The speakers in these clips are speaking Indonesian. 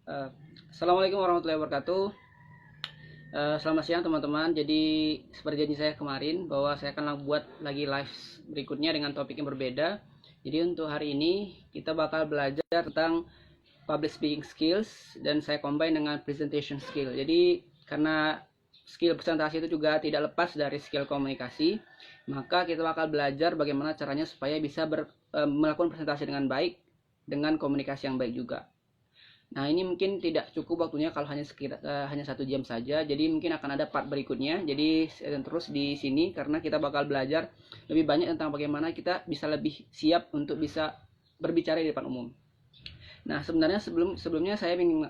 Eh, Assalamualaikum warahmatullahi wabarakatuh. Selamat siang teman-teman. Jadi seperti janji saya kemarin bahwa saya akan buat lagi live berikutnya dengan topik yang berbeda. Jadi untuk hari ini kita bakal belajar tentang public speaking skills dan saya combine dengan presentation skill. Jadi karena skill presentasi itu juga tidak lepas dari skill komunikasi, maka kita bakal belajar bagaimana caranya supaya bisa melakukan presentasi dengan baik dengan komunikasi yang baik juga. Nah, ini mungkin tidak cukup waktunya kalau hanya 1 jam saja. Jadi mungkin akan ada part berikutnya. Jadi terus di sini karena kita bakal belajar lebih banyak tentang bagaimana kita bisa lebih siap untuk bisa berbicara di depan umum. Nah, sebenarnya sebelumnya saya ingin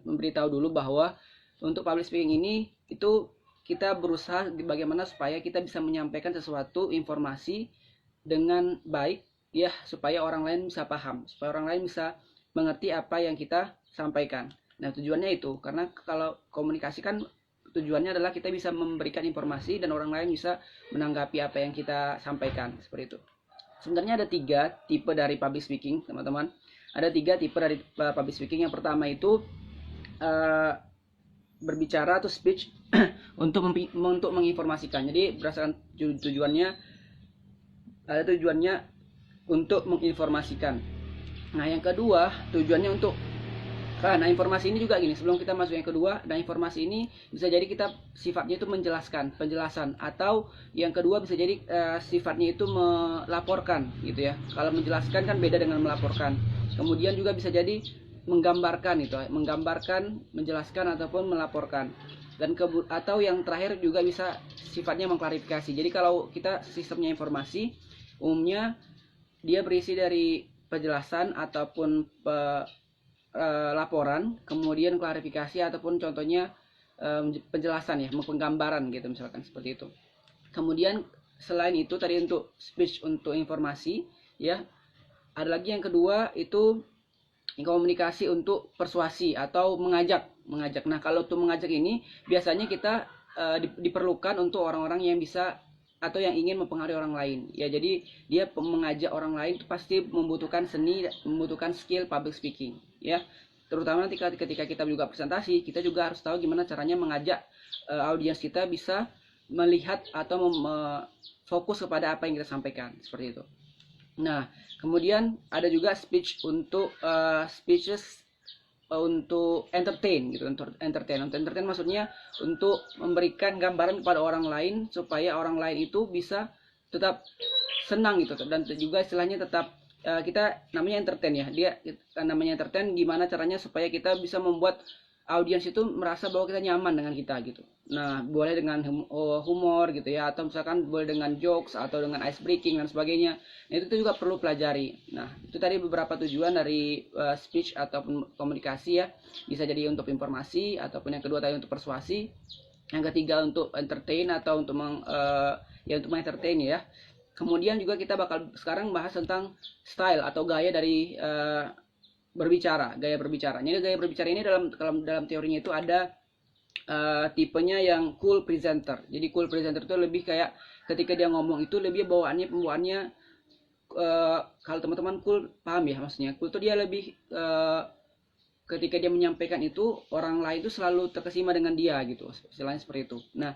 memberitahu dulu bahwa untuk public speaking ini itu kita berusaha bagaimana supaya kita bisa menyampaikan sesuatu informasi dengan baik ya, supaya orang lain bisa paham, supaya orang lain bisa mengerti apa yang kita sampaikan. Nah, tujuannya itu karena kalau komunikasi kan tujuannya adalah kita bisa memberikan informasi dan orang lain bisa menanggapi apa yang kita sampaikan, seperti itu. Sebenarnya ada 3 tipe dari public speaking, teman-teman. Ada 3 tipe dari public speaking. Yang pertama itu berbicara atau speech untuk menginformasikan. Jadi berdasarkan tujuannya untuk menginformasikan. Nah, yang kedua tujuannya untuk nah, informasi ini juga gini, sebelum kita masuk yang kedua, nah informasi ini bisa jadi kita sifatnya itu penjelasan, atau yang kedua bisa jadi sifatnya itu melaporkan gitu ya. Kalau menjelaskan kan beda dengan melaporkan. Kemudian juga bisa jadi menggambarkan itu, menjelaskan ataupun melaporkan. Dan atau yang terakhir juga bisa sifatnya mengklarifikasi. Jadi kalau kita sistemnya informasi, umumnya dia berisi dari penjelasan ataupun laporan, kemudian klarifikasi ataupun contohnya penjelasan ya, penggambaran gitu misalkan seperti itu. Kemudian selain itu tadi untuk speech untuk informasi ya, ada lagi yang kedua itu komunikasi untuk persuasi atau mengajak. Nah, kalau untuk mengajak ini biasanya kita diperlukan untuk orang-orang yang bisa atau yang ingin mempengaruhi orang lain ya. Jadi dia mengajak orang lain itu pasti membutuhkan membutuhkan skill public speaking ya. Terutama nanti ketika kita juga presentasi, kita juga harus tahu gimana caranya mengajak audiens kita bisa melihat atau fokus kepada apa yang kita sampaikan, seperti itu. Nah, kemudian ada juga speech untuk speeches untuk entertain gitu. Untuk entertain maksudnya untuk memberikan gambaran kepada orang lain supaya orang lain itu bisa tetap senang gitu, dan juga istilahnya tetap kita namanya entertain ya. Dia namanya entertain, gimana caranya supaya kita bisa membuat audiens itu merasa bahwa kita nyaman dengan kita gitu. Nah, boleh dengan humor gitu ya, atau misalkan boleh dengan jokes atau dengan ice breaking dan sebagainya. Nah, itu juga perlu pelajari. Nah, itu tadi beberapa tujuan dari speech ataupun komunikasi ya. Bisa jadi untuk informasi, ataupun yang kedua tadi untuk persuasi. Yang ketiga untuk entertain atau untuk untuk mengentertain ya. Kemudian juga kita bakal sekarang bahas tentang style atau gaya dari gaya berbicara. Jadi gaya berbicara ini dalam teorinya itu ada tipenya yang cool presenter. Jadi cool presenter itu lebih kayak ketika dia ngomong itu lebih pembawaannya kalau teman-teman cool paham ya maksudnya. Cool itu dia lebih ketika dia menyampaikan itu orang lain itu selalu terkesima dengan dia gitu. Istilahnya seperti itu. Nah,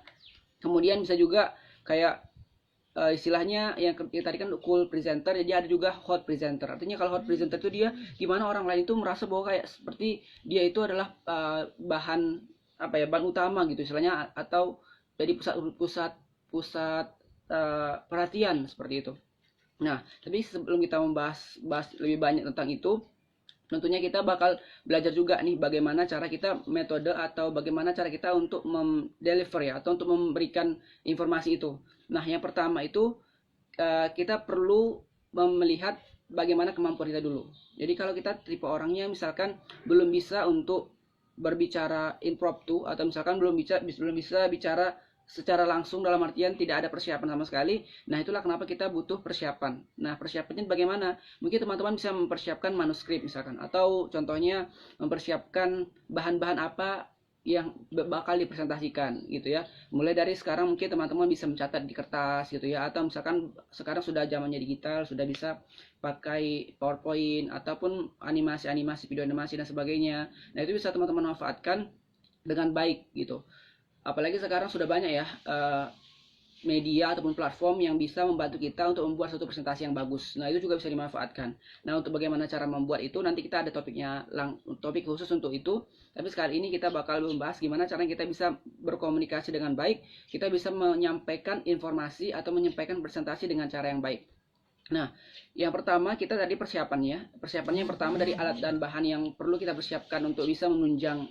kemudian bisa juga kayak istilahnya yang tadi kan cool presenter, jadi ada juga hot presenter. Artinya kalau hot presenter itu dia gimana orang lain itu merasa bahwa kayak seperti dia itu adalah bahan utama gitu istilahnya, atau jadi pusat perhatian seperti itu. Nah, tapi sebelum kita bahas lebih banyak tentang itu, tentunya kita bakal belajar juga nih bagaimana cara kita metode atau bagaimana cara kita untuk deliver ya, atau untuk memberikan informasi itu. Nah, yang pertama itu kita perlu melihat bagaimana kemampuan kita dulu. Jadi kalau kita tipe orangnya misalkan belum bisa untuk berbicara impromptu, atau misalkan belum bisa bicara secara langsung dalam artian tidak ada persiapan sama sekali. Nah, itulah kenapa kita butuh persiapan. Nah, persiapannya bagaimana? Mungkin teman-teman bisa mempersiapkan manuskrip misalkan, atau contohnya mempersiapkan bahan-bahan apa yang bakal dipresentasikan gitu ya. Mulai dari sekarang mungkin teman-teman bisa mencatat di kertas gitu ya, atau misalkan sekarang sudah zamannya digital, sudah bisa pakai PowerPoint ataupun animasi-animasi, video animasi dan sebagainya. Nah, itu bisa teman-teman manfaatkan dengan baik gitu. Apalagi sekarang sudah banyak ya media ataupun platform yang bisa membantu kita untuk membuat suatu presentasi yang bagus. Nah, itu juga bisa dimanfaatkan. Nah, untuk bagaimana cara membuat itu, nanti kita ada topik khusus untuk itu. Tapi sekali ini kita bakal membahas gimana cara kita bisa berkomunikasi dengan baik, kita bisa menyampaikan informasi atau menyampaikan presentasi dengan cara yang baik. Nah, yang pertama kita tadi persiapannya. Persiapannya yang pertama dari alat dan bahan yang perlu kita persiapkan untuk bisa menunjang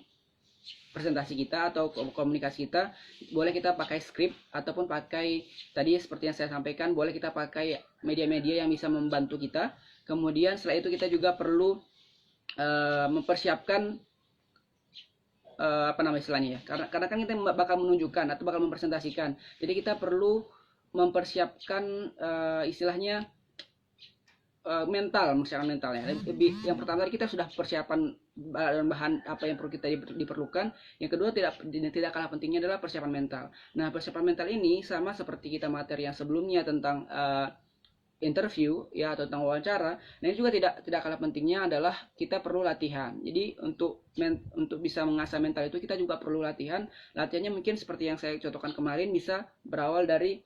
presentasi kita atau komunikasi kita. Boleh kita pakai skrip ataupun pakai tadi seperti yang saya sampaikan, boleh kita pakai media-media yang bisa membantu kita. Kemudian setelah itu kita juga perlu mempersiapkan apa namanya istilahnya ya, karena kan kita bakal menunjukkan atau bakal mempresentasikan, jadi kita perlu mempersiapkan istilahnya mental, misalkan mentalnya. Yang pertama tadi kita sudah persiapan bahan apa yang perlu kita diperlukan. Yang kedua tidak kalah pentingnya adalah persiapan mental. Nah, persiapan mental ini sama seperti kita materi yang sebelumnya tentang interview ya, atau tentang wawancara. Nah, ini juga tidak kalah pentingnya adalah kita perlu latihan. Jadi untuk bisa mengasah mental itu kita juga perlu latihan. Latihannya mungkin seperti yang saya contohkan kemarin, bisa berawal dari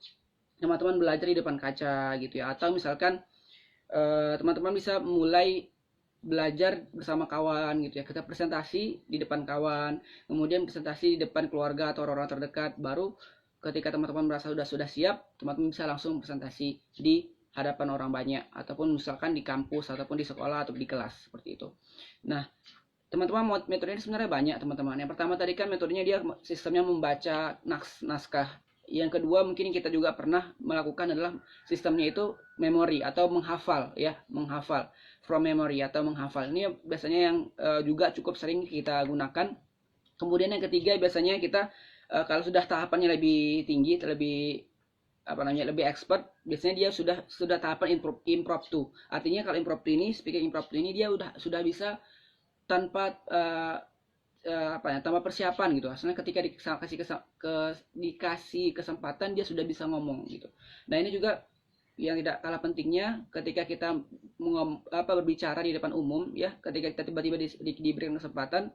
teman-teman belajar di depan kaca gitu ya, atau misalkan teman-teman bisa mulai belajar bersama kawan gitu ya, kita presentasi di depan kawan, kemudian presentasi di depan keluarga atau orang-orang terdekat, baru ketika teman-teman merasa sudah siap, teman-teman bisa langsung presentasi di hadapan orang banyak, ataupun misalkan di kampus ataupun di sekolah atau di kelas seperti itu. Nah, teman-teman, metodenya sebenarnya banyak teman-teman. Yang pertama tadi kan metodenya dia sistemnya membaca naskah. Yang kedua mungkin kita juga pernah melakukan adalah sistemnya itu memori atau menghafal ya, menghafal from memory atau menghafal. Ini biasanya yang juga cukup sering kita gunakan. Kemudian yang ketiga biasanya kita kalau sudah tahapannya lebih tinggi, lebih lebih expert, biasanya dia sudah tahapan impromptu. Artinya kalau impromptu ini, speaking impromptu ini dia sudah bisa tanpa tanpa persiapan gitu. Asalnya ketika dikasih kesempatan dia sudah bisa ngomong gitu. Nah, ini juga yang tidak kalah pentingnya ketika kita berbicara di depan umum ya, ketika kita tiba-tiba diberikan kesempatan,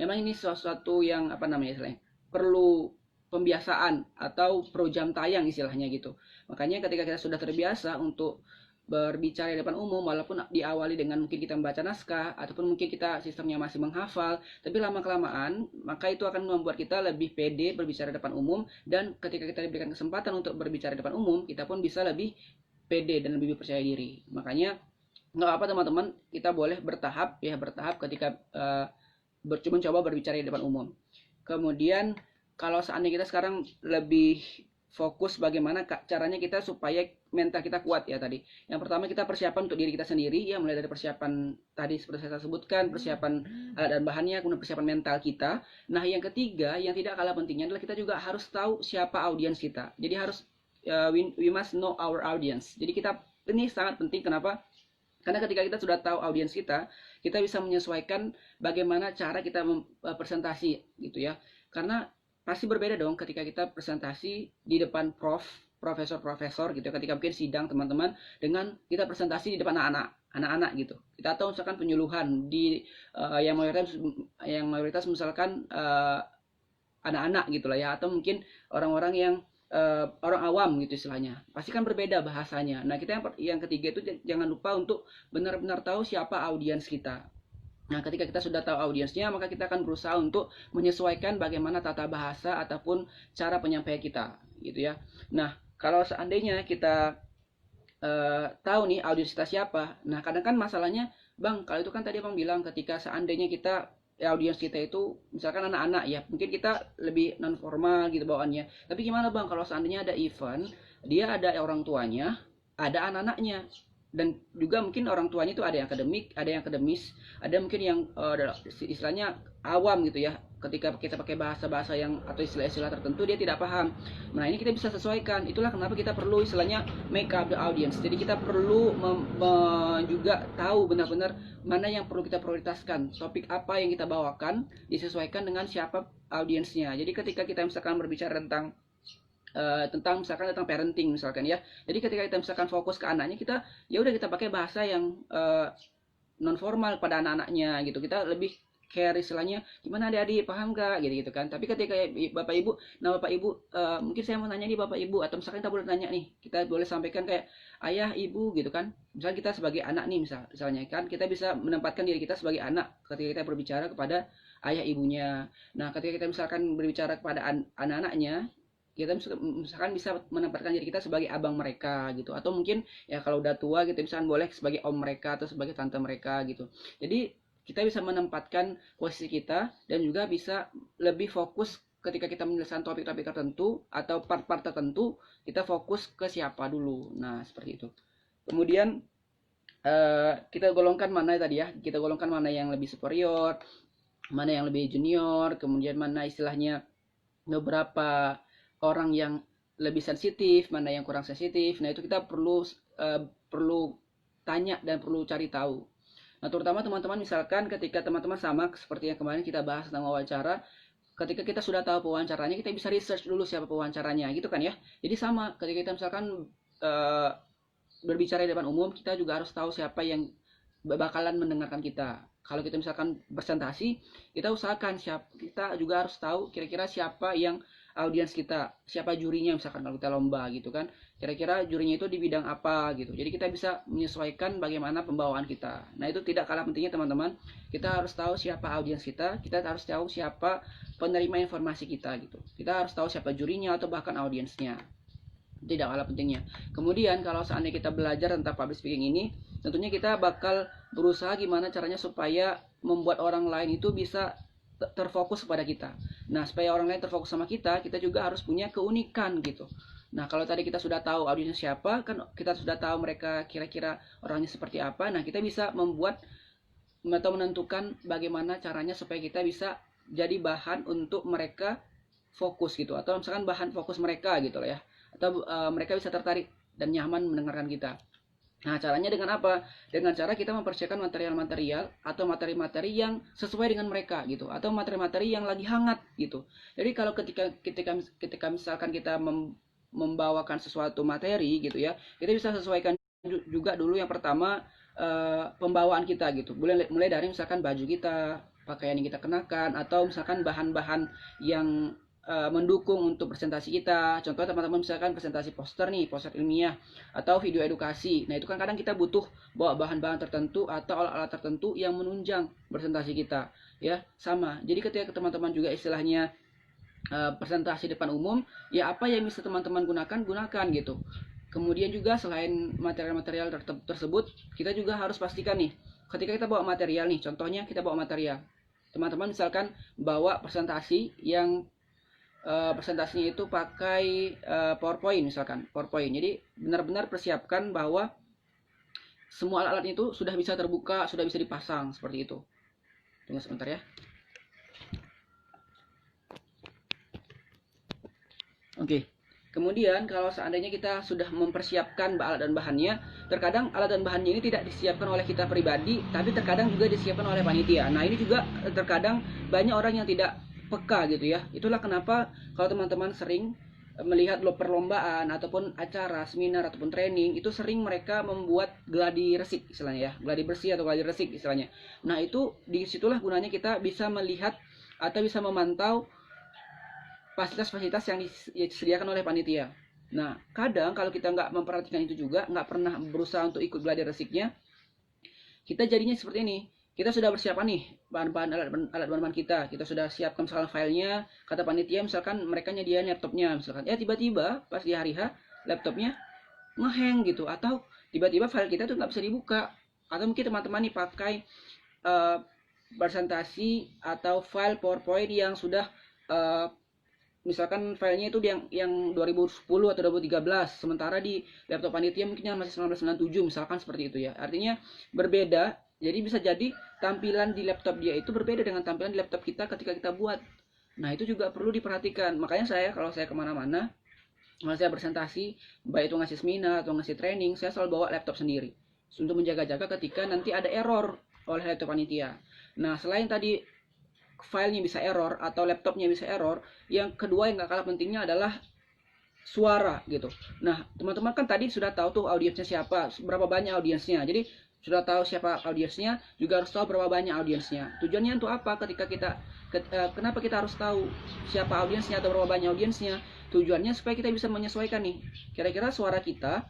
memang ini sesuatu yang istilahnya perlu pembiasaan atau pro jam tayang istilahnya gitu. Makanya ketika kita sudah terbiasa untuk berbicara di depan umum, walaupun diawali dengan mungkin kita membaca naskah ataupun mungkin kita sistemnya masih menghafal, tapi lama-kelamaan maka itu akan membuat kita lebih pede berbicara di depan umum, dan ketika kita diberikan kesempatan untuk berbicara di depan umum, kita pun bisa lebih pede dan lebih percaya diri. Makanya nggak apa teman-teman, kita boleh bertahap ketika mencoba berbicara di depan umum. Kemudian kalau seandainya kita sekarang lebih fokus bagaimana caranya kita supaya mental kita kuat ya tadi. Yang pertama kita persiapan untuk diri kita sendiri ya, mulai dari persiapan tadi seperti saya sebutkan, persiapan alat dan bahannya, kemudian persiapan mental kita. Nah, yang ketiga yang tidak kalah pentingnya adalah kita juga harus tahu siapa audiens kita. Jadi harus we must know our audience. Jadi ini sangat penting. Kenapa? Karena ketika kita sudah tahu audiens kita bisa menyesuaikan bagaimana cara kita presentasi gitu ya. Karena pasti berbeda dong ketika kita presentasi di depan profesor gitu ya, ketika mungkin sidang teman-teman, dengan kita presentasi di depan anak-anak gitu. Kita tahu misalkan penyuluhan di yang mayoritas misalkan anak-anak gitu lah ya, atau mungkin orang-orang yang orang awam gitu istilahnya. Pasti kan berbeda bahasanya. Nah, kita yang ketiga itu jangan lupa untuk benar-benar tahu siapa audiens kita. Nah, ketika kita sudah tahu audiensnya, maka kita akan berusaha untuk menyesuaikan bagaimana tata bahasa ataupun cara penyampaian kita, gitu ya. Nah, kalau seandainya kita tahu nih audiens kita siapa, nah kadang kan masalahnya, Bang, kalau itu kan tadi Bang bilang ketika seandainya kita audiens kita itu misalkan anak-anak ya, mungkin kita lebih non formal gitu bawaannya. Tapi gimana Bang kalau seandainya ada event, dia ada orang tuanya, ada anak-anaknya, dan juga mungkin orang tuanya itu ada yang akademik, ada yang akademis, ada mungkin yang istilahnya awam gitu ya. Ketika kita pakai bahasa-bahasa yang atau istilah-istilah tertentu dia tidak paham. Nah, ini kita bisa sesuaikan. Itulah kenapa kita perlu istilahnya make up the audience. Jadi kita perlu juga tahu benar-benar mana yang perlu kita prioritaskan, topik apa yang kita bawakan disesuaikan dengan siapa audiensnya. Jadi ketika kita misalkan berbicara tentang misalkan tentang parenting misalkan ya, jadi ketika kita misalkan fokus ke anaknya, kita ya udah kita pakai bahasa yang non formal pada anak-anaknya gitu, kita lebih care istilahnya, gimana adik-adik paham gak gitu, gitu kan. Tapi ketika bapak ibu, nah bapak ibu mungkin saya mau nanya nih bapak ibu, atau misalkan kita boleh tanya nih, kita boleh sampaikan kayak ayah ibu gitu kan, misalnya kita sebagai anak nih misalnya kan, kita bisa menempatkan diri kita sebagai anak ketika kita berbicara kepada ayah ibunya. Nah ketika kita misalkan berbicara kepada anak-anaknya, kita misalkan bisa menempatkan diri kita sebagai abang mereka gitu, atau mungkin ya kalau udah tua gitu misalkan boleh sebagai om mereka atau sebagai tante mereka gitu. Jadi kita bisa menempatkan posisi kita dan juga bisa lebih fokus ketika kita menyelesaikan topik-topik tertentu atau part-part tertentu, kita fokus ke siapa dulu. Nah seperti itu. Kemudian kita golongkan mana tadi ya, kita golongkan mana yang lebih superior, mana yang lebih junior, kemudian mana istilahnya beberapa orang yang lebih sensitif, mana yang kurang sensitif. Nah itu kita perlu tanya dan perlu cari tahu. Nah terutama teman-teman misalkan ketika teman-teman sama seperti yang kemarin kita bahas tentang wawancara, ketika kita sudah tahu pewawancaranya, kita bisa research dulu siapa pewawancaranya gitu kan ya. Jadi sama ketika kita misalkan berbicara di depan umum, kita juga harus tahu siapa yang bakalan mendengarkan kita. Kalau kita misalkan presentasi, kita usahakan kita juga harus tahu kira-kira siapa yang audiens kita, siapa jurinya misalkan kalau kita lomba gitu kan, kira-kira jurinya itu di bidang apa gitu. Jadi kita bisa menyesuaikan bagaimana pembawaan kita. Nah itu tidak kalah pentingnya teman-teman, kita harus tahu siapa audiens kita harus tahu siapa penerima informasi kita gitu, kita harus tahu siapa jurinya atau bahkan audiensnya, tidak kalah pentingnya. Kemudian kalau seandainya kita belajar tentang public speaking ini, tentunya kita bakal berusaha gimana caranya supaya membuat orang lain itu bisa terfokus kepada kita. Nah supaya orang lain terfokus sama kita juga harus punya keunikan gitu. Nah kalau tadi kita sudah tahu audiensnya siapa, kan kita sudah tahu mereka kira-kira orangnya seperti apa. Nah kita bisa membuat atau menentukan bagaimana caranya supaya kita bisa jadi bahan untuk mereka fokus gitu, atau misalkan bahan fokus mereka gitu loh ya, atau mereka bisa tertarik dan nyaman mendengarkan kita. Nah caranya dengan apa? Dengan cara kita mempersiapkan material-material atau materi-materi yang sesuai dengan mereka gitu, atau materi-materi yang lagi hangat gitu. Jadi kalau ketika misalkan kita membawakan sesuatu materi gitu ya, kita bisa sesuaikan juga dulu yang pertama pembawaan kita gitu. Mulai dari misalkan baju kita, pakaian yang kita kenakan, atau misalkan bahan-bahan yang mendukung untuk presentasi kita. Contoh teman-teman misalkan presentasi poster ilmiah atau video edukasi. Nah itu kan kadang kita butuh bawa bahan-bahan tertentu atau alat-alat tertentu yang menunjang presentasi kita ya. Sama, jadi ketika teman-teman juga istilahnya presentasi depan umum, ya apa yang bisa teman-teman gunakan gitu. Kemudian juga selain material-material tersebut, kita juga harus pastikan nih, ketika kita bawa material nih, contohnya kita bawa material, teman-teman misalkan bawa presentasi yang presentasinya itu pakai PowerPoint misalkan, PowerPoint. Jadi benar-benar persiapkan bahwa semua alat-alat itu sudah bisa terbuka, sudah bisa dipasang seperti itu. Tunggu sebentar ya. Oke. Kemudian kalau seandainya kita sudah mempersiapkan alat dan bahannya, terkadang alat dan bahannya ini tidak disiapkan oleh kita pribadi, tapi terkadang juga disiapkan oleh panitia. Nah ini juga terkadang banyak orang yang tidak peka gitu ya. Itulah kenapa kalau teman-teman sering melihat perlombaan ataupun acara, seminar ataupun training, itu sering mereka membuat gladi resik istilahnya ya, gladi bersih atau gladi resik istilahnya. Nah itu disitulah gunanya kita bisa melihat atau bisa memantau fasilitas-fasilitas yang disediakan oleh panitia. Nah kadang kalau kita nggak memperhatikan itu juga, nggak pernah berusaha untuk ikut gladi resiknya, kita jadinya seperti ini. Kita sudah bersiapkan nih bahan-bahan alat kita sudah siapkan misalkan filenya, kata panitia misalkan mereka nyediain laptopnya misalkan, tiba-tiba pas di hari H laptopnya ngehang gitu, atau tiba-tiba file kita tuh nggak bisa dibuka, atau mungkin teman-teman nih pakai presentasi atau file PowerPoint yang sudah misalkan filenya itu yang 2010 atau 2013, sementara di laptop panitia mungkin masih 1997 misalkan seperti itu ya. Artinya berbeda. Jadi bisa jadi tampilan di laptop dia itu berbeda dengan tampilan di laptop kita ketika kita buat. Nah itu juga perlu diperhatikan. Makanya kalau saya kemana-mana, kalau saya presentasi, baik itu ngasih seminar atau ngasih training, saya selalu bawa laptop sendiri. untuk menjaga-jaga ketika nanti ada error oleh laptop panitia. Nah, selain tadi filenya bisa error atau laptopnya bisa error, yang kedua yang gak kalah pentingnya adalah suara gitu. Nah, teman-teman kan tadi sudah tahu tuh audiensnya siapa, berapa banyak audiensnya. Jadi sudah tahu siapa audiensnya, juga harus tahu berapa banyak audiensnya. Tujuannya untuk apa? Ketika kenapa kita harus tahu siapa audiensnya atau berapa banyak audiensnya? Tujuannya supaya kita bisa menyesuaikan nih. Kira-kira suara kita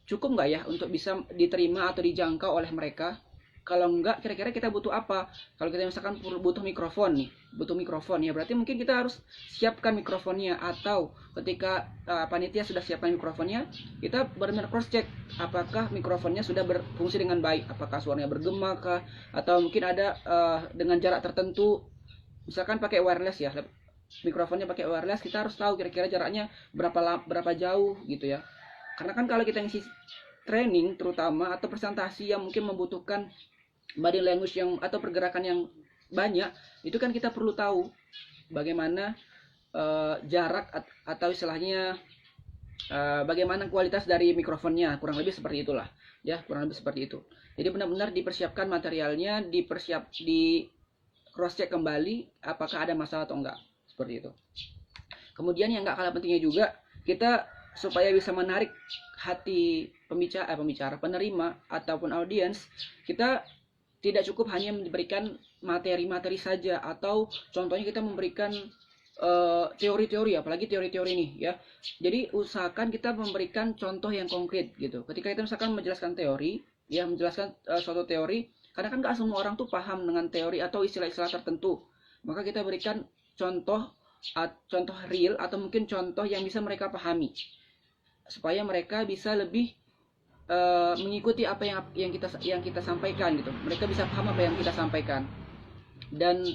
cukup nggak ya untuk bisa diterima atau dijangkau oleh mereka? Kalau enggak, kira-kira kita butuh apa? Kalau kita misalkan butuh mikrofon nih, butuh mikrofon ya, berarti mungkin kita harus siapkan mikrofonnya. Atau ketika panitia sudah siapkan mikrofonnya, kita benar-benar cross check apakah mikrofonnya sudah berfungsi dengan baik, apakah suaranya bergema kah, atau mungkin ada dengan jarak tertentu, misalkan pakai wireless ya, mikrofonnya pakai wireless, kita harus tahu kira-kira jaraknya berapa jauh gitu ya. Karena kan kalau kita ngisi training terutama atau presentasi yang mungkin membutuhkan body language yang atau pergerakan yang banyak, itu kan kita perlu tahu bagaimana jarak atau istilahnya bagaimana kualitas dari mikrofonnya, kurang lebih seperti itulah ya, kurang lebih seperti itu. Jadi benar-benar dipersiapkan materialnya, di cross check kembali apakah ada masalah atau enggak, seperti itu. Kemudian yang enggak kalah pentingnya juga, kita supaya bisa menarik hati pembicara, penerima ataupun audiens, kita tidak cukup hanya memberikan materi-materi saja, atau contohnya kita memberikan teori-teori, apalagi teori-teori nih ya. Jadi usahakan kita memberikan contoh yang konkret gitu. Ketika kita misalkan menjelaskan teori, ya menjelaskan suatu teori, karena kan nggak semua orang tuh paham dengan teori atau istilah-istilah tertentu. Maka kita berikan contoh real atau mungkin contoh yang bisa mereka pahami, supaya mereka bisa lebih mengikuti apa yang kita sampaikan gitu. Mereka bisa paham apa yang kita sampaikan. Dan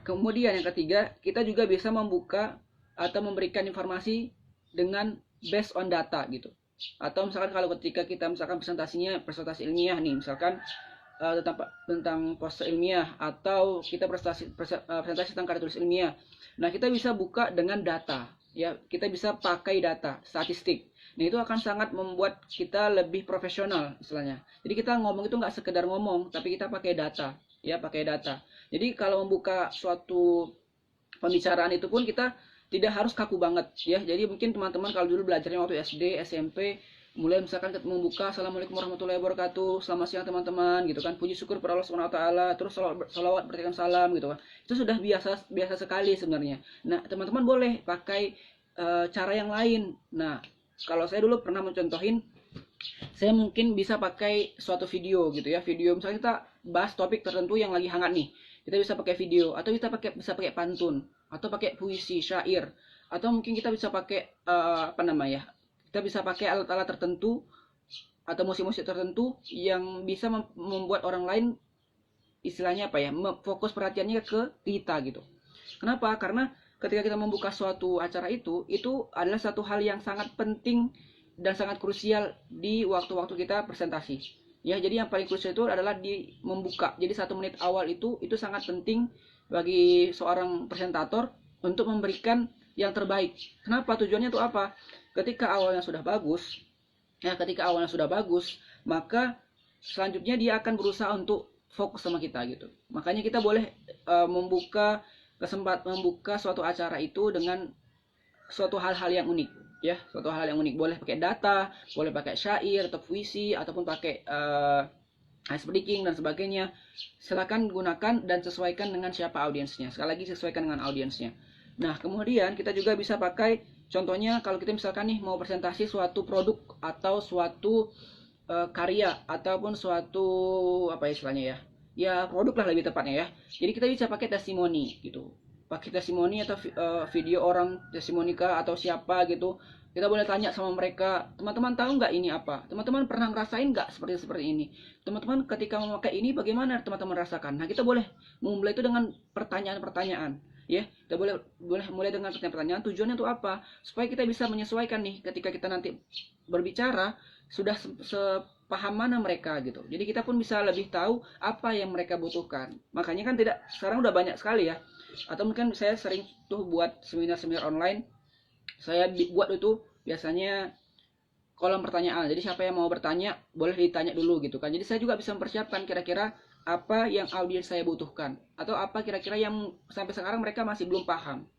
kemudian yang ketiga, kita juga bisa membuka atau memberikan informasi dengan based on data gitu. Atau misalkan kalau ketika kita misalkan presentasi ilmiah nih, misalkan tentang poster ilmiah, atau kita presentasi tentang karya tulis ilmiah. Nah, kita bisa buka dengan data ya, kita bisa pakai data statistik. Nah, itu akan sangat membuat kita lebih profesional istilahnya. Jadi kita ngomong itu nggak sekedar ngomong, tapi kita pakai data ya, pakai data. Jadi kalau membuka suatu pembicaraan itu pun kita tidak harus kaku banget ya. Jadi mungkin teman-teman kalau dulu belajarnya waktu SD, SMP, mulai misalkan membuka assalamualaikum warahmatullahi wabarakatuh, selamat siang teman-teman gitu kan, puji syukur pada Allah Subhanahu wa taala, terus salawat berikan salam gitu kan. Itu sudah biasa sekali sebenarnya. Nah, teman-teman boleh pakai cara yang lain. Nah, kalau saya dulu pernah mencontohin, saya mungkin bisa pakai suatu video gitu ya, video misalnya kita bahas topik tertentu yang lagi hangat nih, kita bisa pakai video, atau kita bisa pakai pantun, atau pakai puisi, syair, atau mungkin kita bisa pakai kita bisa pakai alat-alat tertentu atau musik-musik tertentu yang bisa membuat orang lain istilahnya fokus perhatiannya ke kita gitu. Kenapa? Karena ketika kita membuka suatu acara itu adalah satu hal yang sangat penting dan sangat krusial di waktu-waktu kita presentasi. Ya, jadi yang paling krusial itu adalah di membuka. Jadi 1 menit awal itu sangat penting bagi seorang presentator untuk memberikan yang terbaik. Kenapa? Tujuannya itu apa? Ketika awalnya sudah bagus, maka selanjutnya dia akan berusaha untuk fokus sama kita gitu. Makanya kita boleh membuka suatu acara itu dengan suatu hal-hal yang unik ya, suatu hal yang unik. Boleh pakai data, boleh pakai syair atau puisi, ataupun pakai ice breaking dan sebagainya. Silakan gunakan dan sesuaikan dengan siapa audiensnya. Sekali lagi, sesuaikan dengan audiensnya. Nah, kemudian kita juga bisa pakai, contohnya kalau kita misalkan nih mau presentasi suatu produk atau suatu karya ataupun suatu istilahnya ya produk lah lebih tepatnya ya. Jadi kita bisa pakai testimoni gitu, pakai testimoni atau video orang tesimonika atau siapa gitu. Kita boleh tanya sama mereka, teman-teman tahu nggak ini apa? Teman-teman pernah ngerasain nggak seperti ini? Teman-teman ketika memakai ini bagaimana teman-teman rasakan? Nah, kita boleh memulai itu dengan pertanyaan-pertanyaan ya. Kita boleh mulai dengan pertanyaan-pertanyaan. Tujuannya itu apa? Supaya kita bisa menyesuaikan nih ketika kita nanti berbicara, sudah sepaham mana mereka gitu. Jadi kita pun bisa lebih tahu apa yang mereka butuhkan. Makanya kan sekarang udah banyak sekali ya. Atau mungkin saya sering tuh buat seminar-seminar online. Saya buat itu biasanya kolom pertanyaan. Jadi siapa yang mau bertanya boleh ditanya dulu gitu kan. Jadi saya juga bisa mempersiapkan kira-kira apa yang audiens saya butuhkan atau apa kira-kira yang sampai sekarang mereka masih belum paham.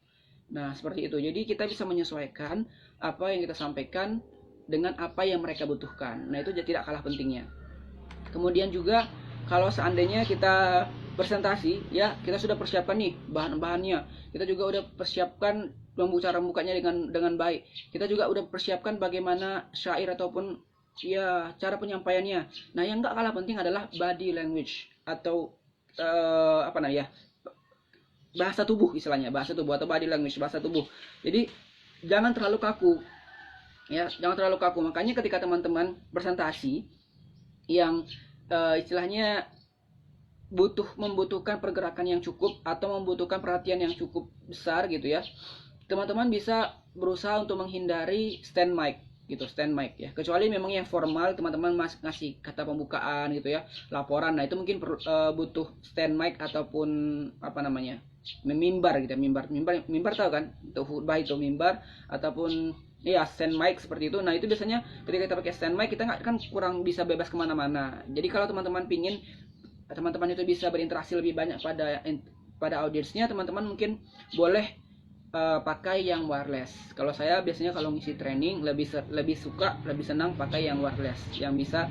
Nah, seperti itu. Jadi kita bisa menyesuaikan apa yang kita sampaikan dengan apa yang mereka butuhkan. Nah, itu tidak kalah pentingnya. Kemudian juga kalau seandainya kita presentasi, ya kita sudah persiapkan nih bahan-bahannya. Kita juga udah persiapkan cara membukanya dengan baik. Kita juga udah persiapkan bagaimana syair ataupun ya cara penyampaiannya. Nah, yang nggak kalah penting adalah body language atau apa namanya, bahasa tubuh, istilahnya bahasa tubuh atau body language, bahasa tubuh. Jadi jangan terlalu kaku, ya jangan terlalu kaku. Makanya ketika teman-teman presentasi yang istilahnya membutuhkan pergerakan yang cukup atau membutuhkan perhatian yang cukup besar gitu ya, teman-teman bisa berusaha untuk menghindari stand mic gitu, stand mic ya, kecuali memang yang formal teman-teman ngasih kata pembukaan gitu ya, laporan. Nah, itu mungkin butuh stand mic ataupun apa namanya, mimbar gitu ya, mimbar tahu kan, itu khutbah itu mimbar ataupun ya stand mic seperti itu. Nah, itu biasanya ketika kita pakai stand mic kita nggak kan kurang bisa bebas kemana-mana. Jadi kalau teman-teman pingin teman-teman itu bisa berinteraksi lebih banyak pada audiensnya, teman-teman mungkin boleh pakai yang wireless. Kalau saya biasanya kalau ngisi training lebih senang pakai yang wireless yang bisa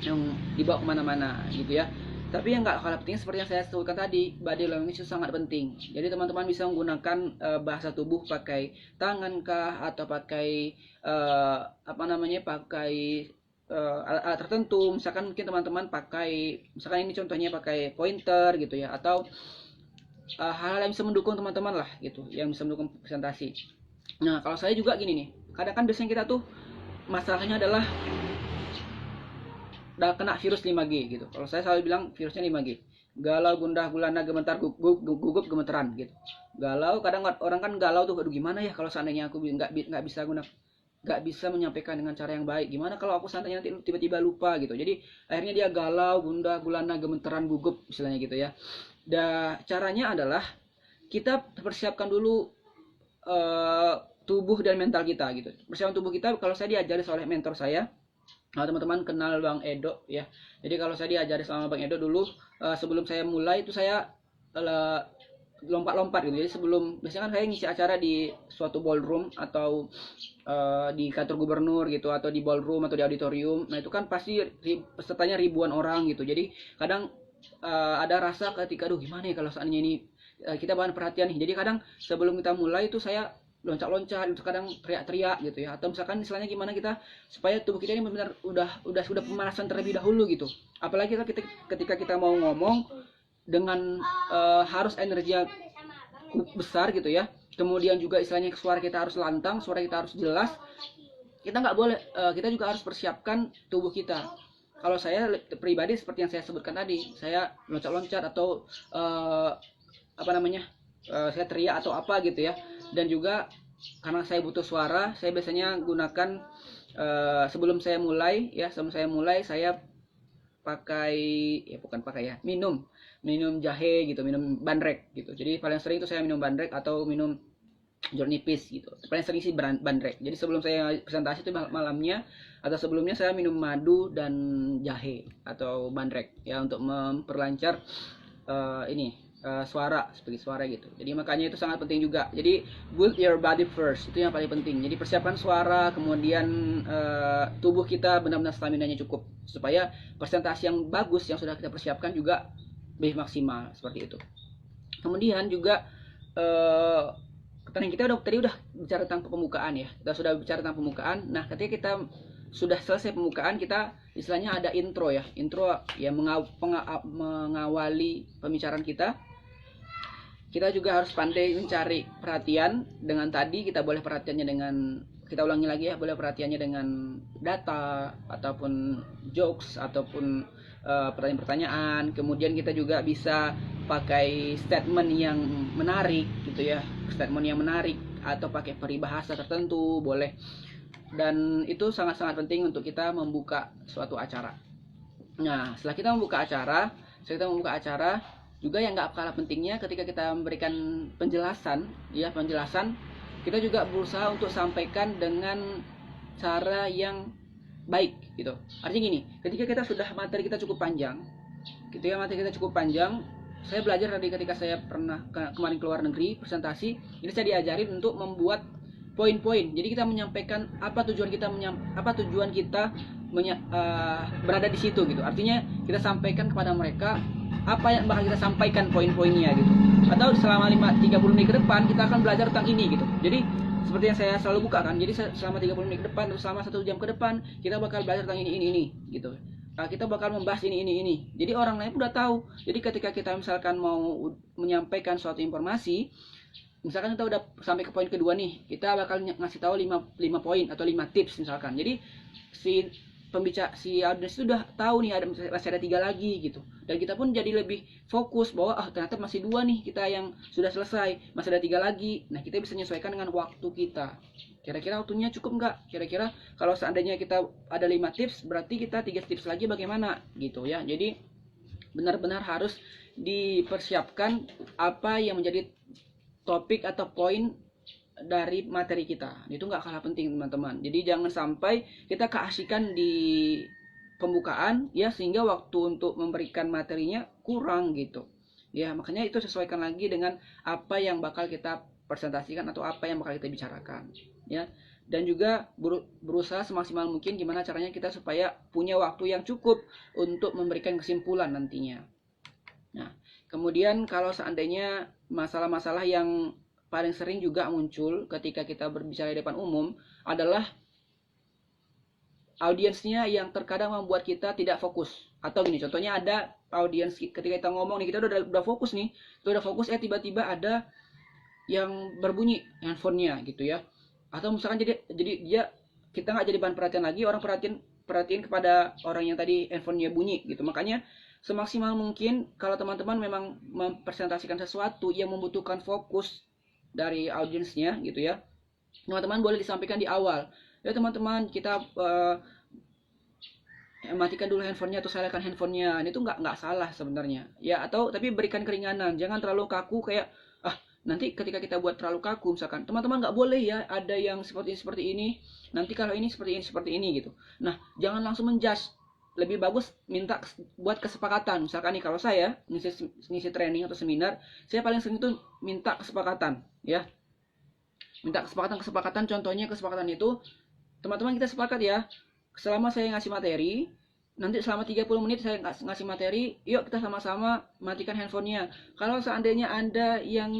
yang dibawa kemana-mana gitu ya. Tapi yang nggak kalah penting seperti yang saya sebutkan tadi, body language itu sangat penting. Jadi teman-teman bisa menggunakan bahasa tubuh pakai tangan kah atau pakai apa namanya, pakai alat tertentu. Misalkan mungkin teman-teman pakai, misalkan ini contohnya pakai pointer gitu ya, atau hal-hal yang bisa mendukung teman-teman lah gitu, yang bisa mendukung presentasi. Nah, kalau saya juga gini nih, kadang kan biasanya kita tuh masalahnya adalah udah kena virus 5G gitu. Kalau saya selalu bilang virusnya 5G. Galau, gundah, gulana, gemetar, gugup, gemeteran gitu. Galau, kadang orang kan galau tuh, aduh gimana ya kalau seandainya aku nggak bisa menyampaikan dengan cara yang baik, gimana kalau aku seandainya nanti tiba-tiba lupa gitu. Jadi akhirnya dia galau, gundah, gulana, gemeteran, gugup istilahnya gitu ya. Dan caranya adalah kita persiapkan dulu tubuh dan mental kita gitu. Persiapan tubuh kita kalau saya diajari oleh mentor saya. Nah, teman-teman kenal Bang Edo ya. Jadi kalau saya diajari sama Bang Edo dulu, sebelum saya mulai itu saya lompat-lompat gitu. Jadi biasanya kan saya ngisi acara di suatu ballroom atau di kantor gubernur gitu, atau di ballroom atau di auditorium. Nah, itu kan pasti pesertanya ribuan orang gitu. Jadi kadang ada rasa ketika aduh gimana ya kalau seandainya ini kita bahan perhatian nih. Jadi kadang sebelum kita mulai itu saya loncat-loncat, itu kadang teriak-teriak gitu ya, atau misalkan istilahnya gimana kita supaya tubuh kita ini benar-benar sudah pemanasan terlebih dahulu gitu. Apalagi ketika kita mau ngomong dengan harus energi yang besar gitu ya, kemudian juga istilahnya suara kita harus lantang, suara kita harus jelas, kita nggak boleh, kita juga harus persiapkan tubuh kita. Kalau saya pribadi seperti yang saya sebutkan tadi, saya loncat-loncat atau apa namanya, saya teriak atau apa gitu ya. Dan juga karena saya butuh suara, saya biasanya gunakan sebelum saya mulai saya pakai, ya bukan pakai ya, minum jahe gitu, minum bandrek gitu. Jadi paling sering itu saya minum bandrek atau minum jeruk nipis gitu. Paling sering sih bandrek. Jadi sebelum saya presentasi itu malamnya atau sebelumnya saya minum madu dan jahe atau bandrek ya, untuk memperlancar suara, sebagai suara gitu. Jadi makanya itu sangat penting juga. Jadi build your body first, itu yang paling penting. Jadi persiapkan suara, kemudian tubuh kita benar-benar stamina-nya cukup supaya presentasi yang bagus yang sudah kita persiapkan juga lebih maksimal, seperti itu. Kemudian juga kita tadi udah bicara tentang pembukaan ya. Kita sudah bicara tentang pembukaan. Nah, ketika kita sudah selesai pembukaan, kita istilahnya ada intro ya. Intro ya mengawali pembicaraan kita. Kita juga harus pandai mencari perhatian. Dengan tadi kita boleh perhatiannya dengan, kita ulangi lagi ya, boleh perhatiannya dengan data ataupun jokes ataupun pertanyaan-pertanyaan. Kemudian kita juga bisa pakai statement yang menarik gitu ya, statement yang menarik, atau pakai peribahasa tertentu boleh. Dan itu sangat-sangat penting untuk kita membuka suatu acara. Nah, setelah kita membuka acara, juga yang nggak kalah pentingnya ketika kita memberikan penjelasan, kita juga berusaha untuk sampaikan dengan cara yang baik gitu. Artinya gini, ketika kita sudah materi kita cukup panjang, saya belajar dari ketika saya pernah kemarin ke luar negeri presentasi, ini saya diajarin untuk membuat poin-poin. Jadi kita menyampaikan apa tujuan kita berada di situ gitu. Artinya kita sampaikan kepada mereka apa yang bakal kita sampaikan poin-poinnya gitu. Atau selama 30 menit ke depan kita akan belajar tentang ini gitu. Jadi seperti yang saya selalu buka kan. Jadi selama 30 menit ke depan atau selama 1 jam ke depan kita bakal belajar tentang ini gitu. Kita bakal membahas ini. Jadi orang lain udah tahu. Jadi ketika kita misalkan mau menyampaikan suatu informasi, misalkan kita udah sampai ke poin kedua nih, kita bakal ngasih tahu 5 poin atau 5 tips misalkan. Jadi si audiens itu udah tahu nih masih ada 3 lagi gitu. Dan kita pun jadi lebih fokus bahwa ternyata masih 2 nih kita yang sudah selesai, masih ada 3 lagi. Nah, kita bisa menyesuaikan dengan waktu kita. Kira-kira waktunya cukup nggak? Kira-kira kalau seandainya kita ada 5 tips, berarti kita 3 tips lagi bagaimana gitu ya. Jadi benar-benar harus dipersiapkan apa yang menjadi topik atau poin dari materi kita. Itu nggak kalah penting teman-teman. Jadi jangan sampai kita keasikan di pembukaan ya, sehingga waktu untuk memberikan materinya kurang gitu ya. Makanya itu sesuaikan lagi dengan apa yang bakal kita presentasikan atau apa yang bakal kita bicarakan ya. Dan juga berusaha semaksimal mungkin gimana caranya kita supaya punya waktu yang cukup untuk memberikan kesimpulan nantinya. Nah, kemudian kalau seandainya masalah-masalah yang paling sering juga muncul ketika kita berbicara di depan umum adalah audiensnya yang terkadang membuat kita tidak fokus. Atau gini, contohnya ada audiens ketika kita ngomong nih, kita udah fokus nih, kita udah fokus, tiba-tiba ada yang berbunyi handphonenya gitu ya. Atau misalkan jadi dia, kita nggak jadi bahan perhatian lagi, orang perhatiin kepada orang yang tadi handphonenya bunyi gitu. Makanya semaksimal mungkin kalau teman-teman memang mempresentasikan sesuatu yang membutuhkan fokus dari audiensnya gitu ya, teman-teman boleh disampaikan di awal ya, teman-teman kita matikan dulu handphonenya atau salahkan handphonenya. Ini tuh nggak salah sebenarnya ya. Atau tapi berikan keringanan, jangan terlalu kaku kayak nanti ketika kita buat terlalu kaku misalkan, teman-teman nggak boleh ya ada yang seperti ini, nanti kalau ini seperti ini gitu. Nah, jangan langsung menjudge. Lebih bagus minta buat kesepakatan. Misalkan nih kalau saya ngisi training atau seminar, saya paling sering itu minta kesepakatan ya. Minta kesepakatan, contohnya kesepakatan itu teman-teman kita sepakat ya, selama saya ngasih materi, nanti selama 30 menit saya ngasih materi, yuk kita sama-sama matikan handphonenya. Kalau seandainya Anda yang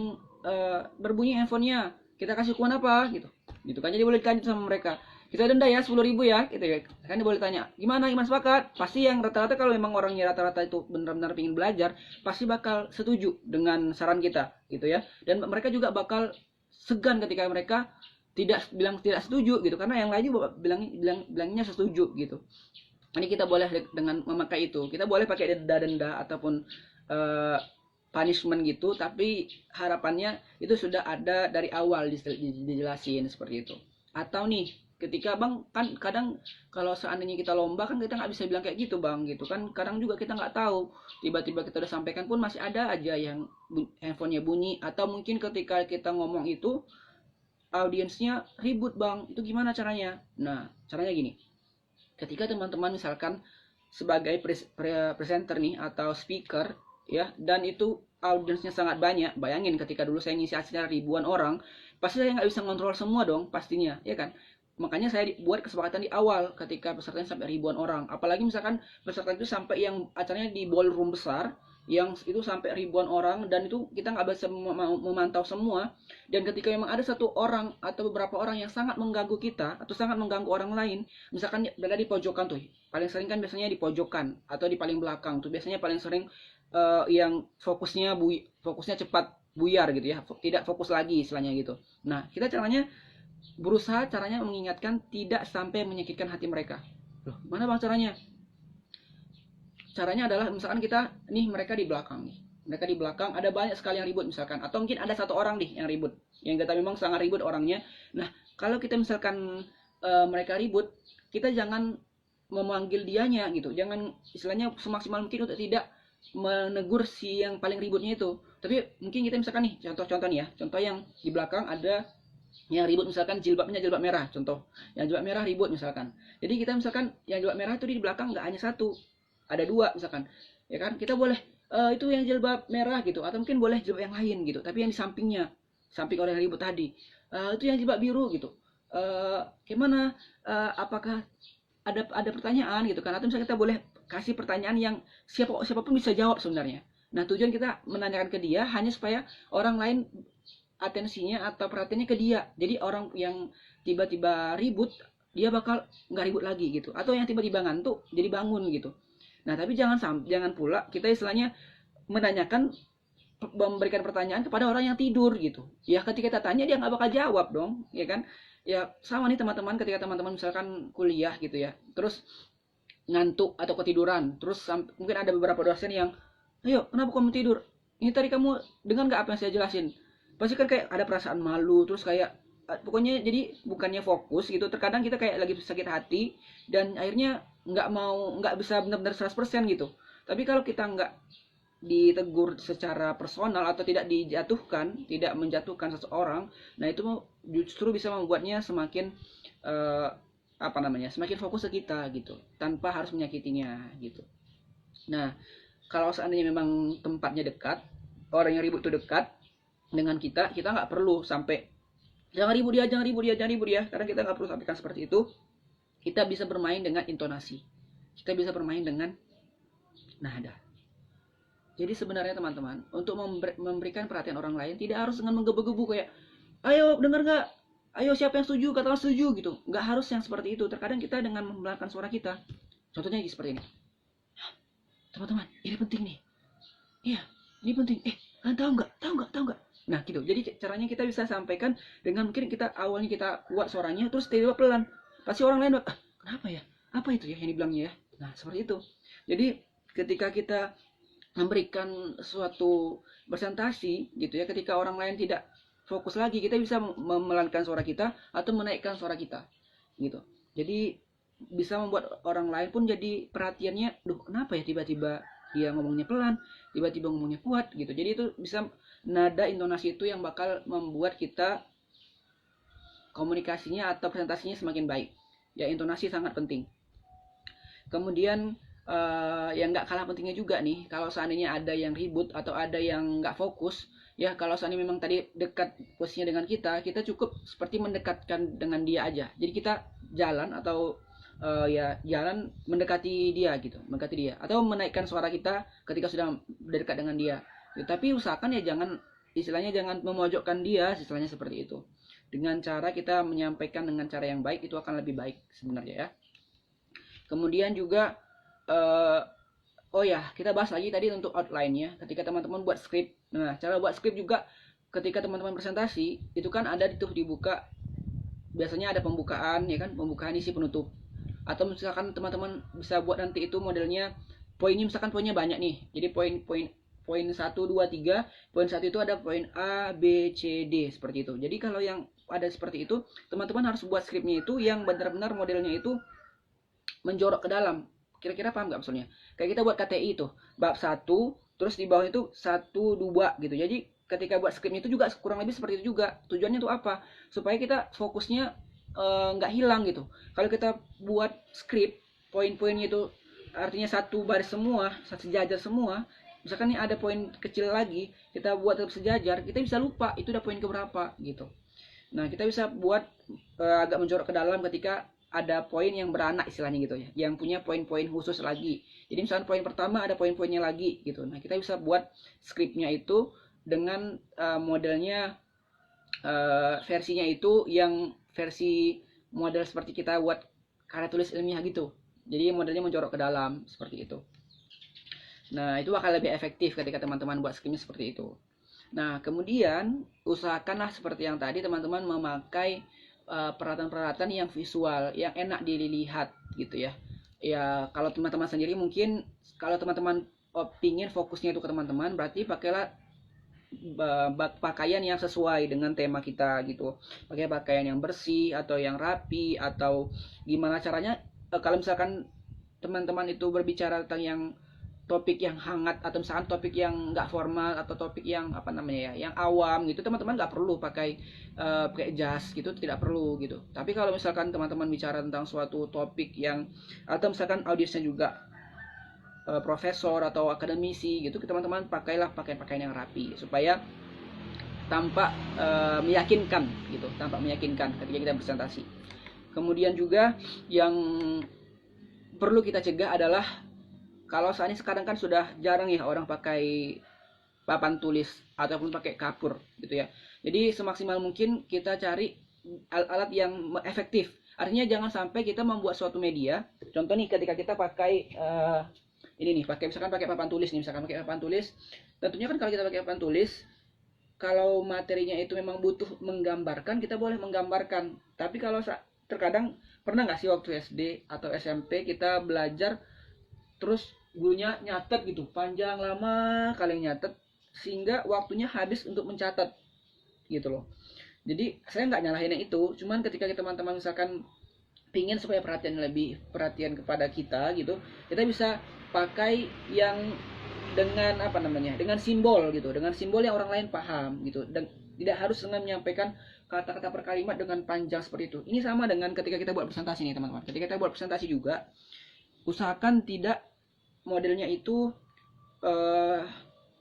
berbunyi handphonenya, kita kasih hukuman apa gitu kan. Jadi boleh ditanya sama mereka, kita denda ya 10.000 ya gitu ya kan. Dia boleh tanya gimana sepakat. Pasti yang rata-rata, kalau memang orangnya rata-rata itu benar-benar ingin belajar, pasti bakal setuju dengan saran kita gitu ya. Dan mereka juga bakal segan ketika mereka bilang tidak setuju gitu, karena yang lain juga bilangnya setuju gitu. Ini kita boleh dengan memakai itu, kita boleh pakai denda ataupun punishment gitu, tapi harapannya itu sudah ada dari awal dijelasin seperti itu. Atau nih ketika bang, kan kadang kalau seandainya kita lomba kan kita nggak bisa bilang kayak gitu bang gitu kan. Kadang juga kita nggak tahu, tiba-tiba kita udah sampaikan pun masih ada aja yang handphonenya bunyi. Atau mungkin ketika kita ngomong itu audiensnya ribut bang, itu gimana caranya? Nah, caranya gini, ketika teman-teman misalkan sebagai presenter nih atau speaker ya, dan itu audiensnya sangat banyak. Bayangin ketika dulu saya ngisi acara ribuan orang, pasti saya nggak bisa ngontrol semua dong pastinya ya kan. Makanya saya buat kesepakatan di awal ketika pesertanya sampai ribuan orang. Apalagi misalkan peserta itu sampai yang acaranya di ballroom besar, yang itu sampai ribuan orang, dan itu kita nggak bisa memantau semua. Dan ketika memang ada satu orang atau beberapa orang yang sangat mengganggu kita atau sangat mengganggu orang lain, misalkan berada di pojokan tuh, paling sering kan biasanya di pojokan atau di paling belakang tuh biasanya paling sering yang fokusnya cepat buyar gitu ya, tidak fokus lagi istilahnya gitu. Nah, kita berusaha mengingatkan tidak sampai menyakitkan hati mereka. Loh, mana bang caranya? Caranya adalah misalkan kita nih, mereka di belakang ada banyak sekali yang ribut misalkan, atau mungkin ada satu orang nih yang ribut, yang kita memang sangat ribut orangnya. Nah, kalau kita misalkan mereka ribut, kita jangan memanggil dianya gitu, jangan istilahnya semaksimal mungkin untuk tidak menegur si yang paling ributnya itu. Tapi mungkin kita misalkan nih contoh yang di belakang ada Yang ribut misalkan jilbabnya jilbab merah, contoh. Yang jilbab merah ribut misalkan. Jadi kita misalkan yang jilbab merah itu di belakang nggak hanya satu, ada dua misalkan. Ya kan? Kita boleh itu yang jilbab merah gitu, atau mungkin boleh jilbab yang lain gitu. Tapi yang di sampingnya, samping orang yang ribut tadi, itu yang jilbab biru gitu. Gimana? Apakah ada pertanyaan gitu kan? Atau misalnya kita boleh kasih pertanyaan yang siapapun bisa jawab sebenarnya. Nah, tujuan kita menanyakan ke dia hanya supaya orang lain atensinya atau perhatiannya ke dia. Jadi orang yang tiba-tiba ribut, dia bakal nggak ribut lagi gitu. Atau yang tiba-tiba ngantuk, jadi bangun gitu. Nah, tapi jangan pula kita istilahnya menanyakan, memberikan pertanyaan kepada orang yang tidur gitu. Ya ketika kita tanya dia nggak bakal jawab dong, ya kan? Ya sama nih teman-teman, ketika teman-teman misalkan kuliah gitu ya, terus ngantuk atau ketiduran, terus mungkin ada beberapa dosen yang, ayo kenapa kamu tidur? Ini tadi kamu dengar nggak apa yang saya jelasin? Pasti kan kayak ada perasaan malu, terus kayak pokoknya jadi bukannya fokus gitu. Terkadang kita kayak lagi sakit hati dan akhirnya nggak bisa benar-benar 100% gitu. Tapi kalau kita nggak ditegur secara personal atau tidak dijatuhkan, tidak menjatuhkan seseorang, nah itu justru bisa membuatnya semakin semakin fokus ke kita gitu, tanpa harus menyakitinya gitu. Nah, kalau seandainya memang tempatnya dekat, orang yang ribut itu dekat dengan kita nggak perlu sampai jangan ribut dia, jangan ribut dia, jangan ribut dia. Karena kita nggak perlu sampaikan seperti itu. Kita bisa bermain dengan intonasi. Kita bisa bermain dengan nada. Jadi sebenarnya teman-teman, untuk memberikan perhatian orang lain tidak harus dengan menggebu-gebu kayak, ayo dengar nggak? Ayo siapa yang setuju? Katakan setuju gitu. Nggak harus yang seperti itu. Terkadang kita dengan membelakangkan suara kita. Contohnya seperti ini. Teman-teman, ini penting nih. Iya, ini penting. Kalian tahu nggak? Tahu nggak? Tahu nggak? Nah gitu. Jadi caranya kita bisa sampaikan dengan mungkin kita awalnya kita kuat suaranya, terus tiba-tiba pelan. Pasti orang lain, kenapa ya? Apa itu ya yang dibilangnya ya? Nah seperti itu. Jadi ketika kita memberikan suatu presentasi gitu ya, ketika orang lain tidak fokus lagi, kita bisa memelankan suara kita atau menaikkan suara kita gitu. Jadi bisa membuat orang lain pun jadi perhatiannya, duh kenapa ya tiba-tiba dia ngomongnya pelan, tiba-tiba ngomongnya kuat gitu. Jadi itu bisa nada intonasi itu yang bakal membuat kita komunikasinya atau presentasinya semakin baik. Ya intonasi sangat penting. Kemudian yang nggak kalah pentingnya juga nih, kalau seandainya ada yang ribut atau ada yang nggak fokus, ya kalau seandainya memang tadi dekat posisinya dengan kita cukup seperti mendekatkan dengan dia aja. Jadi kita jalan atau jalan mendekati dia gitu, mendekati dia, atau menaikkan suara kita ketika sudah dekat dengan dia. Ya, tapi usahakan ya jangan memojokkan dia, istilahnya seperti itu. Dengan cara kita menyampaikan dengan cara yang baik, itu akan lebih baik sebenarnya ya. Kemudian juga kita bahas lagi tadi untuk outline-nya ketika teman-teman buat skrip. Nah, cara buat skrip juga ketika teman-teman presentasi, itu kan ada tuh dibuka. Biasanya ada pembukaan ya kan, pembukaan isi penutup. Atau misalkan teman-teman bisa buat nanti itu modelnya poinnya, misalkan poinnya banyak nih. Jadi poin 1, 2, 3. Poin 1 itu ada poin A, B, C, D seperti itu. Jadi kalau yang ada seperti itu, teman-teman harus buat skripnya itu yang benar-benar modelnya itu menjorok ke dalam. Kira-kira paham nggak maksudnya? Kayak kita buat KTI itu, bab 1, terus di bawah itu 1, 2 gitu. Jadi ketika buat skripnya itu juga kurang lebih seperti itu juga. Tujuannya itu apa? Supaya kita fokusnya nggak hilang gitu. Kalau kita buat skrip, poin-poinnya itu artinya satu baris semua, satu sejajar semua. Misalkan nih ada poin kecil lagi, kita buat tetap sejajar, kita bisa lupa itu udah poin keberapa gitu. Nah kita bisa buat agak menjorok ke dalam ketika ada poin yang beranak istilahnya gitu ya, yang punya poin-poin khusus lagi. Jadi misalnya poin pertama ada poin-poinnya lagi gitu. Nah kita bisa buat skripnya itu dengan modelnya versinya itu yang versi model seperti kita buat karya tulis ilmiah gitu. Jadi modelnya menjorok ke dalam seperti itu. Nah itu akan lebih efektif ketika teman-teman buat skripnya seperti itu. Nah kemudian usahakanlah seperti yang tadi teman-teman memakai peralatan-peralatan yang visual, yang enak dilihat gitu ya. Ya kalau teman-teman sendiri mungkin kalau teman-teman pingin fokusnya itu ke teman-teman, berarti pakailah pakaian yang sesuai dengan tema kita gitu. Pakai pakaian yang bersih atau yang rapi, atau gimana caranya kalau misalkan teman-teman itu berbicara tentang yang topik yang hangat atau misalkan topik yang nggak formal atau topik yang apa namanya ya, yang awam gitu, teman-teman nggak perlu pakai jas gitu, tidak perlu gitu. Tapi kalau misalkan teman-teman bicara tentang suatu topik yang atau misalkan audiensnya juga profesor atau akademisi gitu, teman-teman pakailah pakaian yang rapi supaya tampak meyakinkan gitu, tampak meyakinkan ketika kita presentasi. Kemudian juga yang perlu kita cegah adalah kalau saat ini sekarang kan sudah jarang ya orang pakai papan tulis ataupun pakai kapur gitu ya. Jadi semaksimal mungkin kita cari alat yang efektif. Artinya jangan sampai kita membuat suatu media. Contoh nih ketika kita pakai ini nih, misalkan pakai papan tulis nih, misalkan pakai papan tulis. Tentunya kan kalau kita pakai papan tulis, kalau materinya itu memang butuh menggambarkan, kita boleh menggambarkan. Tapi kalau terkadang pernah nggak sih waktu SD atau SMP kita belajar terus gurunya nyatet gitu panjang lama kalian nyatet sehingga waktunya habis untuk mencatat gitu loh. Jadi saya nggak nyalahin itu, cuman ketika teman-teman misalkan pingin supaya perhatian kepada kita gitu, kita bisa pakai yang dengan apa namanya, dengan simbol gitu, dengan simbol yang orang lain paham gitu, dan tidak harus dengan menyampaikan kata-kata per kalimat dengan panjang seperti itu. Ini sama dengan ketika kita buat presentasi nih teman-teman. Ketika kita buat presentasi juga usahakan tidak modelnya itu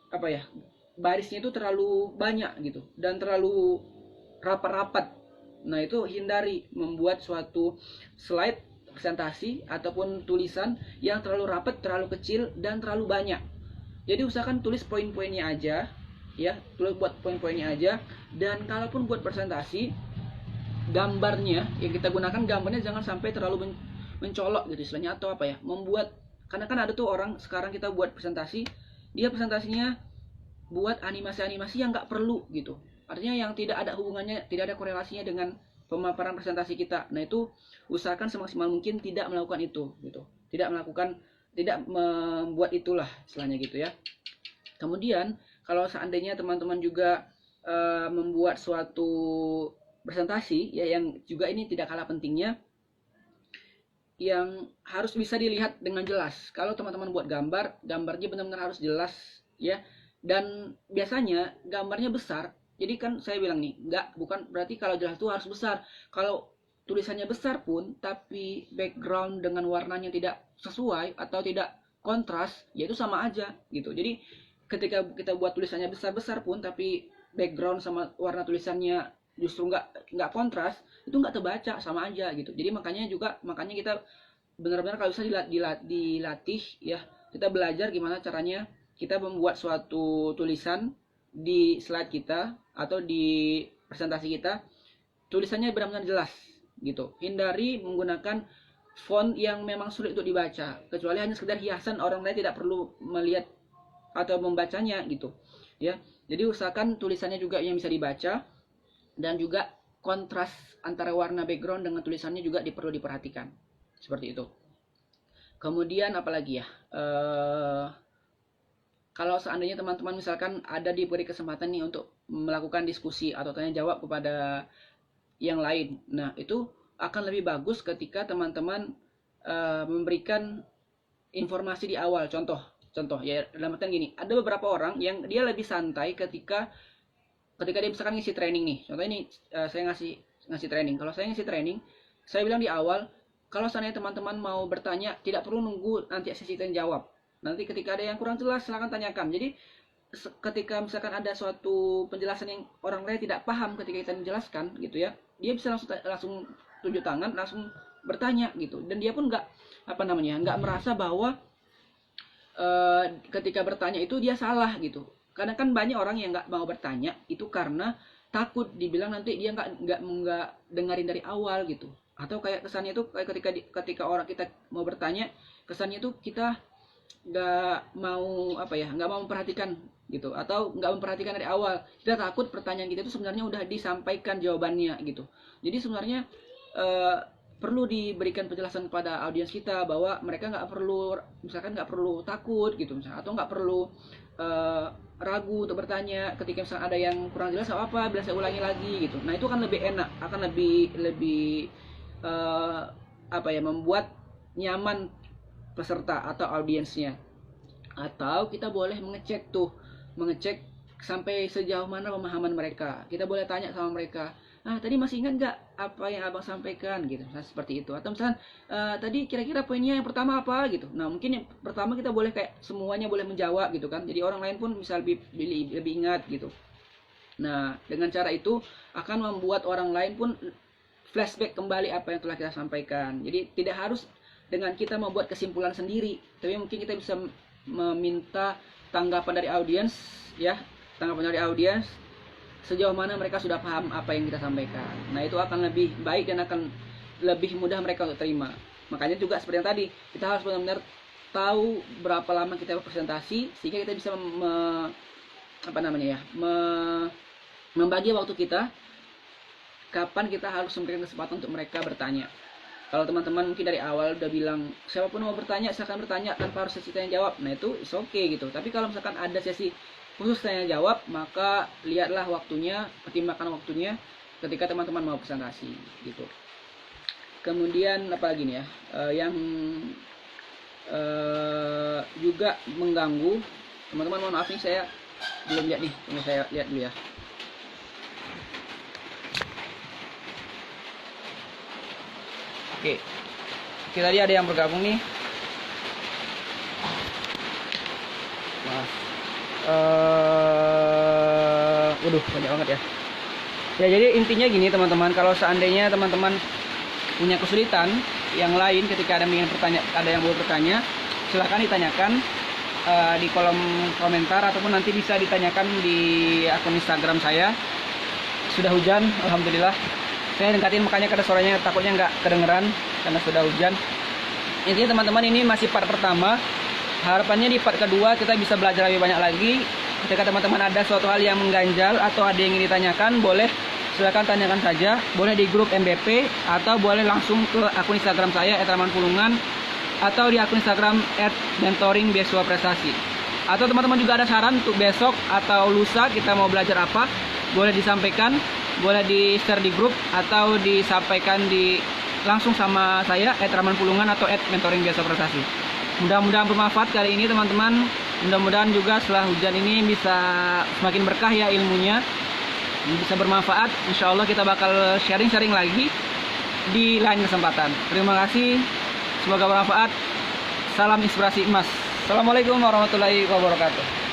apa ya, barisnya itu terlalu banyak gitu dan terlalu rapat-rapat. Nah itu hindari membuat suatu slide presentasi ataupun tulisan yang terlalu rapat, terlalu kecil dan terlalu banyak. Jadi usahakan tulis poin-poinnya aja ya, buat poin-poinnya aja. Dan kalaupun buat presentasi, gambarnya yang kita gunakan, gambarnya jangan sampai terlalu mencolok gitu istilahnya, atau apa ya, membuat, karena kan ada tuh orang sekarang kita buat presentasi, dia presentasinya buat animasi-animasi yang nggak perlu gitu, artinya yang tidak ada hubungannya, tidak ada korelasinya dengan pemaparan presentasi kita. Nah itu usahakan semaksimal mungkin tidak melakukan itu gitu, tidak membuat itulah istilahnya gitu ya. Kemudian kalau seandainya teman-teman juga membuat suatu presentasi ya, yang juga ini tidak kalah pentingnya, yang harus bisa dilihat dengan jelas. Kalau teman-teman buat gambar, gambarnya benar-benar harus jelas ya. Dan biasanya gambarnya besar. Jadi kan saya bilang nih, bukan berarti kalau jelas itu harus besar. Kalau tulisannya besar pun tapi background dengan warnanya tidak sesuai atau tidak kontras, ya itu sama aja gitu. Jadi ketika kita buat tulisannya besar-besar pun tapi background sama warna tulisannya justru nggak kontras, itu nggak terbaca, sama aja gitu. Jadi makanya kita benar-benar kalau bisa dilatih ya, kita belajar gimana caranya kita membuat suatu tulisan di slide kita atau di presentasi kita, tulisannya benar-benar jelas gitu. Hindari menggunakan font yang memang sulit untuk dibaca, kecuali hanya sekedar hiasan, orang lain tidak perlu melihat atau membacanya gitu ya. Jadi usahakan tulisannya juga yang bisa dibaca, dan juga kontras antara warna background dengan tulisannya juga perlu diperhatikan seperti itu. Kemudian apalagi ya, kalau seandainya teman-teman misalkan ada diberi kesempatan nih untuk melakukan diskusi atau tanya jawab kepada yang lain, nah itu akan lebih bagus ketika teman-teman memberikan informasi di awal. Contoh ya, dalam artian gini, ada beberapa orang yang dia lebih santai ketika dia misalkan ngisi training nih. Contoh ini saya ngasih training. Kalau saya ngisi training, saya bilang di awal, kalau seandainya teman-teman mau bertanya, tidak perlu nunggu nanti sesi tanya jawab. Nanti ketika ada yang kurang jelas, silakan tanyakan. Jadi ketika misalkan ada suatu penjelasan yang orang lain tidak paham ketika kita menjelaskan gitu ya, dia bisa langsung tunjuk tangan, langsung bertanya gitu. Dan dia pun nggak merasa bahwa ketika bertanya itu dia salah gitu. Karena kan banyak orang yang nggak mau bertanya itu karena takut dibilang nanti dia nggak dengerin dari awal gitu. Atau kayak kesannya itu kayak ketika orang kita mau bertanya, kesannya itu kita nggak mau memperhatikan gitu, atau nggak memperhatikan dari awal. Kita takut pertanyaan kita itu sebenarnya udah disampaikan jawabannya gitu. Jadi sebenarnya perlu diberikan penjelasan kepada audiens kita bahwa mereka nggak perlu takut gitu misalnya, atau nggak perlu ragu untuk bertanya ketika misalnya ada yang kurang jelas, apa bila saya ulangi lagi gitu. Nah itu akan lebih enak, akan lebih membuat nyaman peserta atau audiensnya. Atau kita boleh mengecek sampai sejauh mana pemahaman mereka. Kita boleh tanya sama mereka, tadi masih ingat nggak apa yang abang sampaikan gitu, misalnya seperti itu. Atau misalnya tadi kira-kira poinnya yang pertama apa gitu. Nah mungkin yang pertama kita boleh kayak semuanya boleh menjawab gitu kan, jadi orang lain pun bisa lebih ingat gitu. Nah dengan cara itu akan membuat orang lain pun flashback kembali apa yang telah kita sampaikan. Jadi tidak harus dengan kita membuat kesimpulan sendiri, tapi mungkin kita bisa meminta tanggapan dari audiens, ya, tanggapan dari audiens sejauh mana mereka sudah paham apa yang kita sampaikan. Nah itu akan lebih baik dan akan lebih mudah mereka untuk terima. Makanya juga seperti yang tadi, kita harus benar-benar tahu berapa lama kita berpresentasi sehingga kita bisa membagi waktu kita, kapan kita harus memberikan kesempatan untuk mereka bertanya. Kalau teman-teman mungkin dari awal udah bilang siapapun mau bertanya silakan bertanya tanpa harus sesi tanya jawab, nah itu is okay gitu. Tapi kalau misalkan ada sesi khusus tanya jawab, maka lihatlah waktunya, pertimbangkan waktunya ketika teman-teman mau presentasi gitu. Kemudian apa lagi nih ya, yang juga mengganggu teman-teman, mohon maaf nih saya belum lihat nih, tunggu saya lihat dulu ya. Oke, kita lihat ada yang bergabung nih. Waduh, banyak banget ya. Ya jadi intinya gini teman-teman, kalau seandainya teman-teman punya kesulitan yang lain ketika ada yang mau bertanya, silahkan ditanyakan di kolom komentar ataupun nanti bisa ditanyakan di akun Instagram saya. Sudah hujan, alhamdulillah. Saya dekatin makanya kada suaranya takutnya nggak kedengeran karena sudah hujan. Intinya teman-teman ini masih part pertama. Harapannya di part kedua kita bisa belajar lebih banyak lagi. Ketika teman-teman ada suatu hal yang mengganjal atau ada yang ingin ditanyakan, boleh silakan tanyakan saja. Boleh di grup MBP atau boleh langsung ke akun Instagram saya @ramanpulungan atau di akun Instagram @mentoringbeasiswaprestasi. Atau teman-teman juga ada saran untuk besok atau lusa kita mau belajar apa, boleh disampaikan, boleh di-share di grup atau disampaikan langsung sama saya @ramanpulungan atau @mentoringbeasiswaprestasi. Mudah-mudahan bermanfaat kali ini teman-teman. Mudah-mudahan juga setelah hujan ini bisa semakin berkah ya ilmunya, bisa bermanfaat. Insya Allah kita bakal sharing-sharing lagi di lain kesempatan. Terima kasih, semoga bermanfaat. Salam inspirasi emas. Assalamualaikum warahmatullahi wabarakatuh.